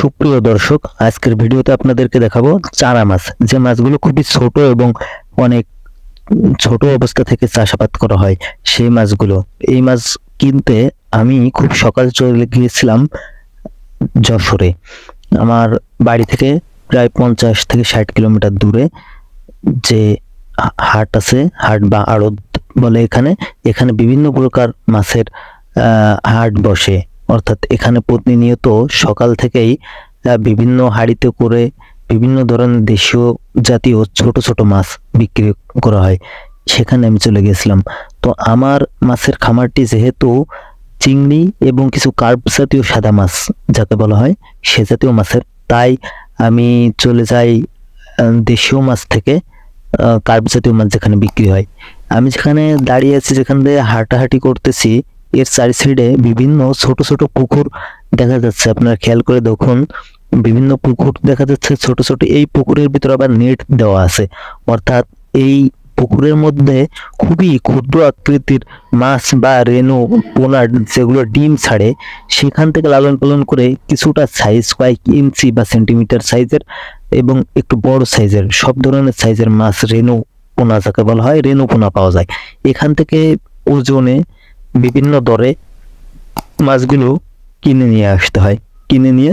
সুপ্রিয় দর্শক, আজকের ভিডিওতে আপনাদেরকে দেখাবো চারা মাছ। যে মাছগুলো খুবই ছোট এবং অনেক ছোট অবস্থা থেকে চাষাবাদ করা হয় সেই মাছগুলো। এই মাছ কিনতে আমি খুব সকাল চলে গিয়েছিলাম যশোরে। আমার বাড়ি থেকে প্রায় 50 থেকে 60 কিলোমিটার দূরে যে হাট আছে, হাট বা আড়ত বলে এখানে বিভিন্ন প্রকার মাছের হাট বসে। অর্থাৎ এখানে প্রতিনিয়ত সকাল থেকেই বিভিন্ন হাড়িতে করে বিভিন্ন ধরনের দেশীয় জাতীয় ছোট ছোট মাছ বিক্রি করা হয়। সেখানে আমি চলে গেছিলাম। তো আমার মাছের খামারটি যেহেতু চিংড়ি এবং কিছু কার্প জাতীয় সাদা মাছ যাকে বলা হয় সে জাতীয় মাছের, তাই আমি চলে যাই দেশীয় মাছ থেকে কার্প জাতীয় মাছ যেখানে বিক্রি হয়। আমি যেখানে দাঁড়িয়ে আছি, যেখান দিয়ে হাঁটাহাঁটি করতেছি, এর চারি সাইডে বিভিন্ন ছোট ছোট পুকুর দেখা যাচ্ছে। আপনারা খেয়াল করে দেখুন, বিভিন্ন পুকুর দেখা যাচ্ছে ছোট ছোট। এই পুকুরের ভিতরে আবার নেট দেওয়া আছে, অর্থাৎ এই পুকুরের মধ্যে খুবই ক্ষুদ্র আকৃতির মাছ বা রেনু পোনা যেগুলো ডিম ছাড়ে, সেখান থেকে লালন পালন করে কিছুটা সাইজ কয়েক ইঞ্চি বা সেন্টিমিটার সাইজের এবং একটু বড় সাইজের সব ধরনের সাইজের মাছ, রেনু পোনা যাকে বলা হয়, রেনু পোনা পাওয়া যায়। এখান থেকে ওজনে বিভিন্ন দরে মাছগুলো কিনে নিয়ে আসতে হয়। কিনে নিয়ে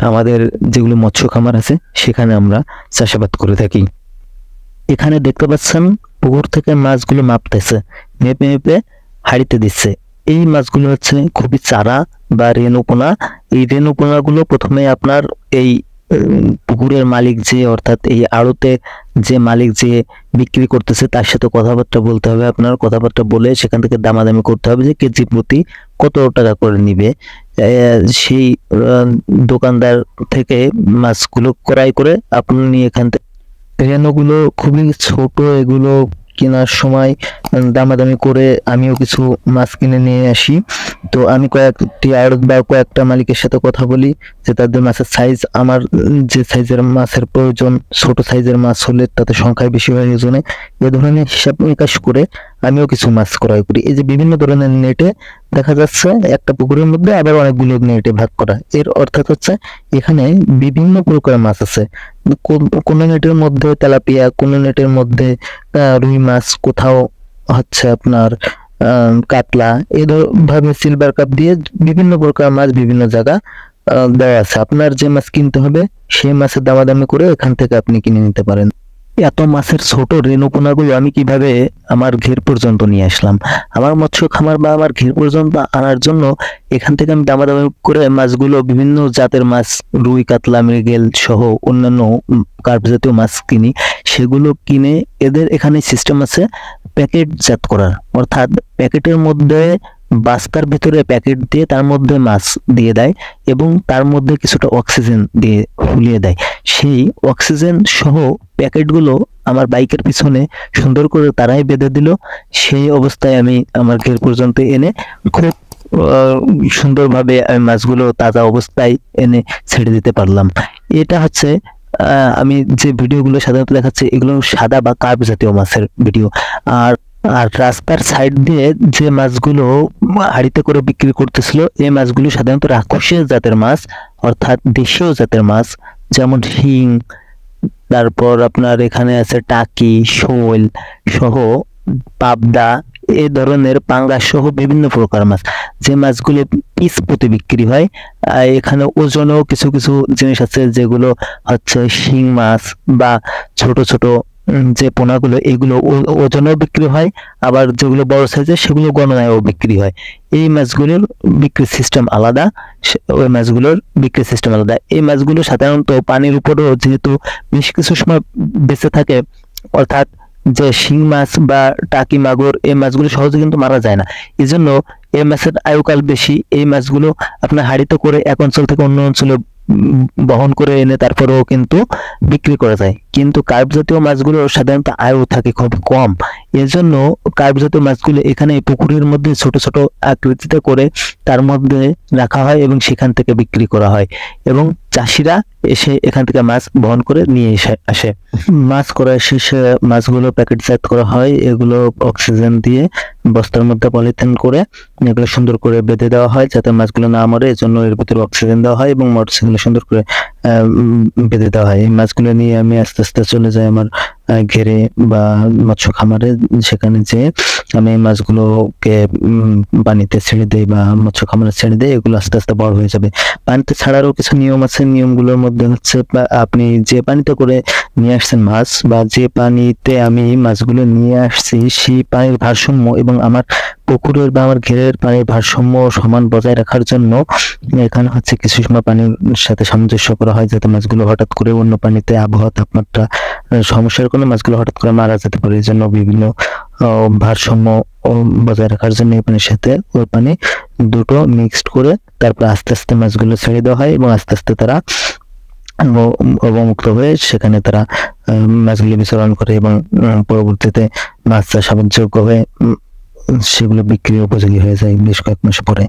আমাদের যেগুলো মৎস্য খামার আছে সেখানে আমরা চাষাবাদ করে থাকি। এখানে দেখতে পাচ্ছেন পুকুর থেকে মাছগুলো মাপতেছে, মেপে মেপে হাড়িতে দিচ্ছে। এই মাছগুলো হচ্ছে খুবই চারা বা রেণুপোনা। এই রেণুপোনাগুলো প্রথমে আপনার এই পুকুরের মালিক যে, অর্থাৎ এই আড়তে যে মালিক যে বিক্রি করতেছে তার সাথে কথাবার্তা বলতে হবে। আপনার কথাবার্তা বলে সেখান থেকে দামাদামি করতে হবে যে কেজি প্রতি কত টাকা করে নিবে। সেই দোকানদার থেকে মাছগুলো ক্রয় করে আপনি এখান থেকে, রেণুগুলো খুবই ছোট, এগুলো কেনার সময় দামাদামি করে আমিও কিছু মাছ কিনে নিয়ে আসি। তো আমি কয়েকটি আড়ত বা কয়েকটা মালিকের সাথে কথা বলি যে তাদের মাছের সাইজ, আমার যে সাইজের মাছের প্রয়োজন, ছোট সাইজের মাছ হলে তাতে সংখ্যায় বেশি হয়, ওজনে এ ধরনের হিসাব নিকাশ করে আমিও কিছু মাছ ক্রয় করি। এই যে বিভিন্ন ধরনের নেটে দেখা যাচ্ছে একটা পুকুরের মধ্যে আবার অনেকগুলো নেটে ভাগ করা, এর অর্থাৎ হচ্ছে এখানে বিভিন্ন প্রকার মাছ আছে। কোন নেটের মধ্যে তেলাপিয়া, কোন নেটের মধ্যে রুই মাছ, কোথাও হচ্ছে আপনার কাতলা, ভাবে সিলভার কাপ দিয়ে বিভিন্ন প্রকার মাছ বিভিন্ন জায়গা দেওয়া আছে। আপনার যে মাছ কিনতে হবে সেই মাছের দামাদামি করে এখান থেকে আপনি কিনে নিতে পারেন। এত মাছের ছোট রেণুপোনাগুলো আমি কিভাবে আমার ঘের পর্যন্ত নিয়ে আসলাম? আমার মৎস্য খামার বা আমার ঘের পর্যন্ত আনার জন্য এখান থেকে আমি দামাদামি করে মাছগুলো, বিভিন্ন জাতের মাছ, রুই, কাতলা, মৃগেল সহ অন্যান্য কার্প জাতীয় মাছ কিনি। সেগুলো কিনে এদের এখানে সিস্টেম আছে প্যাকেটজাত করার, অর্থাৎ প্যাকেটের মধ্যে বাস্তার ভিতরে প্যাকেট দিয়ে তার মধ্যে মাছ দিয়ে দেয় এবং তার মধ্যে কিছুটা অক্সিজেন দিয়ে ফুলিয়ে দেয়। সেই অক্সিজেন সহ প্যাকেটগুলো আমার বাইকের পিছনে সুন্দর করে তারাই বেঁধে দিল। সেই অবস্থায় আমি আমার ঘের পর্যন্ত এনে খুব সুন্দরভাবে আমি মাছগুলো তাজা অবস্থায় এনে ছেড়ে দিতে পারলাম। এটা হচ্ছে আমি যে ভিডিওগুলো সাধারণত দেখাচ্ছি এগুলো সাদা বা কার্প জাতীয় মাছের ভিডিও। আর রাস্তার সাইড দিয়ে যে মাছগুলো হাড়িতে করে বিক্রি করতেছিল, এই মাছগুলো সাধারণত রাক্ষসীয় জাতের মাছ, অর্থাৎ দেশীয় জাতের মাছ, যেমন শিং, তারপর আপনার এখানে আছে টাকি, শোল সহ পাবদা, এই ধরনের পাঙ্গাস সহ বিভিন্ন প্রকার মাছ, যে মাছগুলো পিস প্রতি বিক্রি হয়। এখানে ওজনেও কিছু কিছু জিনিস আছে যেগুলো হচ্ছে শিং মাছ বা ছোট ছোট যে পোনাগুলো, এগুলো ওজনেও বিক্রি হয়, আবার যেগুলো বড় সাইজের সেগুলো গণনায়ও বিক্রি হয়। এই মাছগুলোর বিক্রি সিস্টেম আলাদা, ওই মাছগুলোর বিক্রি সিস্টেম আলাদা। এই মাছগুলো সাধারণত পানির উপরেও যেহেতু বেশ কিছু সময় বেঁচে থাকে, অর্থাৎ যে শিং মাছ বা টাকি, মাগুর, এই মাছগুলো সহজে কিন্তু মারা যায় না, এই জন্য এই মাছের আয়ুকাল বেশি। এই মাছগুলো আপনার হাড়িতে করে এক অঞ্চল থেকে অন্য অঞ্চলে বহন করে এনে তারপরেও কিন্তু বিক্রি করা যায়। কিন্তু কার্প জাতীয় মাছগুলো সাধারণত আয়ু থাকে খুব কম, এজন্য কার্প জাতীয় মাছগুলো এখানে পুকুরের মধ্যে ছোট ছোট আকৃতিতে করে তার মধ্যে রাখা হয় এবং সেখান থেকে বিক্রি করা হয়। এবং চাষিরা এসে এখান থেকে মাছ বহন করে নিয়ে আসে। মাছ করা শেষে মাছগুলো প্যাকেটজাত করা হয়, এগুলো অক্সিজেন দিয়ে বস্তার মধ্যে পলিথিন করে এগুলো সুন্দর করে বেঁধে দেওয়া হয় যাতে মাছগুলো না মরে, এজন্য এর ভিতরে অক্সিজেন দেওয়া হয় এবং মোটরসাইকেলে সুন্দর করে বেঁধে দেওয়া হয়। এই মাছগুলো নিয়ে আমি আস্তে আস্তে চলে যাই আমার ঘেরে বা মৎস্য খামারে, সেখানে যে আমি এই মাছগুলোকে পানিতে ছেড়ে দেই বা মৎস্য খামারে ছেড়ে দেই, এগুলো আস্তে আস্তে বড় হয়ে যাবে। পানিতে ছাড়ারও কিছু নিয়ম আছে, নিয়মগুলোর মধ্যে হচ্ছে আপনি যে পানিতে করে নিয়ে আসছেন মাছ বা যে পানিতে আমি মাছগুলো নিয়ে আসছি সেই পানির ভারসাম্য এবং আমার পুকুরের বা আমার ঘেরের পানির ভারসাম্য সমান বজায় রাখার জন্য এখানে হচ্ছে কিছু সময় পানির সাথে সামঞ্জস্য করা হয় যাতে মাছগুলো হঠাৎ করে অন্য পানিতে আবহাওয়া তাপমাত্রা সমস্যার কারণে মাছগুলো হঠাৎ করে মারা যেতে পারে। এই জন্য বিভিন্ন ভারসাম্য বজায় রাখার জন্য এই পানির সাথে ওই পানি দুটো মিক্সড করে তারপর আস্তে আস্তে মাছগুলো ছেড়ে দেওয়া হয় এবং আস্তে আস্তে তারা অবমুক্ত হয়ে সেখানে তারা মাছগুলো বিচরণ করে এবং পরবর্তীতে মাছ চাষাবাদযোগ্য হয়ে সেগুলো বিক্রির উপযোগী হয়ে যায় বেশ কয়েক মাস পরে।